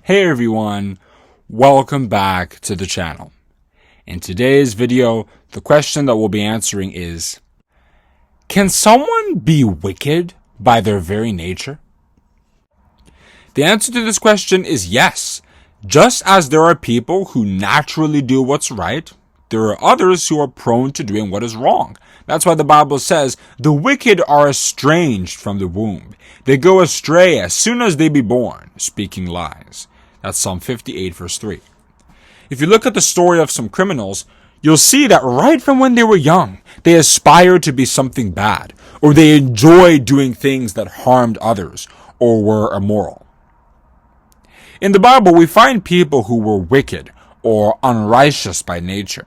Hey everyone, welcome back to the channel. In today's video, the question that we'll be answering is, can someone be wicked by their very nature? The answer to this question is yes. Just as there are people who naturally do what's right, there are others who are prone to doing what is wrong. That's why the Bible says, the wicked are estranged from the womb. They go astray as soon as they be born, speaking lies. That's Psalm 58 verse 3. If you look at the story of some criminals, you'll see that right from when they were young, they aspired to be something bad, or they enjoyed doing things that harmed others, or were immoral. In the Bible, we find people who were wicked or unrighteous by nature.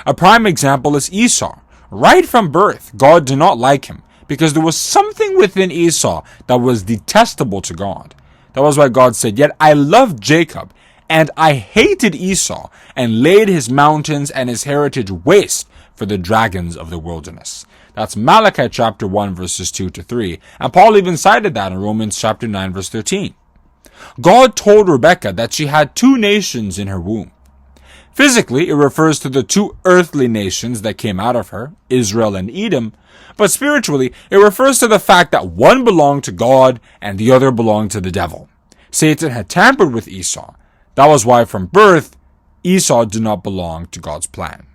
A prime example is Esau. Right from birth, God did not like him because there was something within Esau that was detestable to God. That was why God said, "Yet I loved Jacob, and I hated Esau, and laid his mountains and his heritage waste for the dragons of the wilderness." That's Malachi chapter 1 verses 2 to 3. And Paul even cited that in Romans chapter 9 verse 13. God told Rebekah that she had two nations in her womb. Physically, it refers to the two earthly nations that came out of her, Israel and Edom, but spiritually, it refers to the fact that one belonged to God and the other belonged to the devil. Satan had tampered with Esau. That was why from birth, Esau did not belong to God's plan.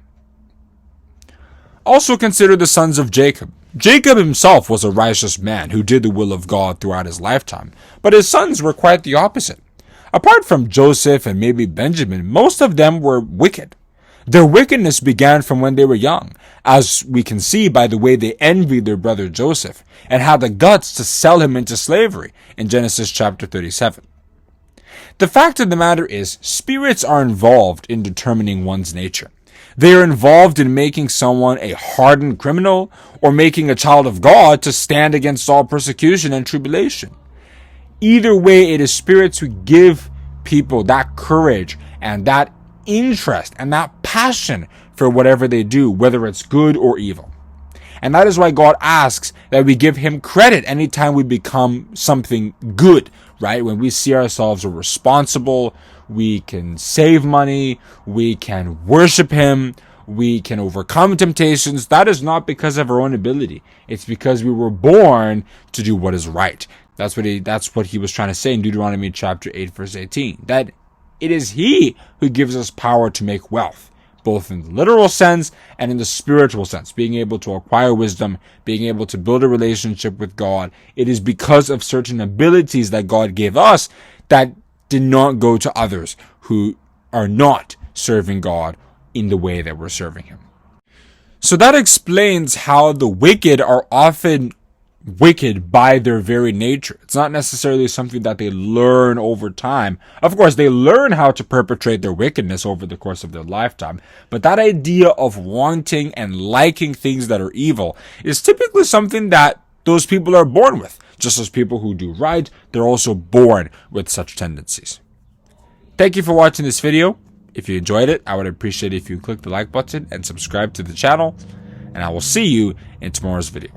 Also consider the sons of Jacob. Jacob himself was a righteous man who did the will of God throughout his lifetime, but his sons were quite the opposite. Apart from Joseph and maybe Benjamin, most of them were wicked. Their wickedness began from when they were young, as we can see by the way they envied their brother Joseph and had the guts to sell him into slavery in Genesis chapter 37. The fact of the matter is, spirits are involved in determining one's nature. They are involved in making someone a hardened criminal or making a child of God to stand against all persecution and tribulation. Either way, it is spirits who give people that courage and that interest and that passion for whatever they do, whether it's good or evil. And that is why God asks that we give him credit anytime we become something good, right? When we see ourselves as responsible, we can save money, we can worship him, we can overcome temptations. That is not because of our own ability. It's because we were born to do what is right. That's what he was trying to say in Deuteronomy chapter 8 verse 18. That it is he who gives us power to make wealth, both in the literal sense and in the spiritual sense, being able to acquire wisdom, being able to build a relationship with God. It is because of certain abilities that God gave us that did not go to others who are not serving God in the way that we're serving him. So that explains how the wicked are often wicked by their very nature. It's not necessarily something that they learn over time. Of course, they learn how to perpetrate their wickedness over the course of their lifetime, but that idea of wanting and liking things that are evil is typically something that those people are born with. Just as people who do right, they're also born with such tendencies. Thank you for watching this video. If you enjoyed it, I would appreciate it if you click the like button and subscribe to the channel, and I will see you in tomorrow's video.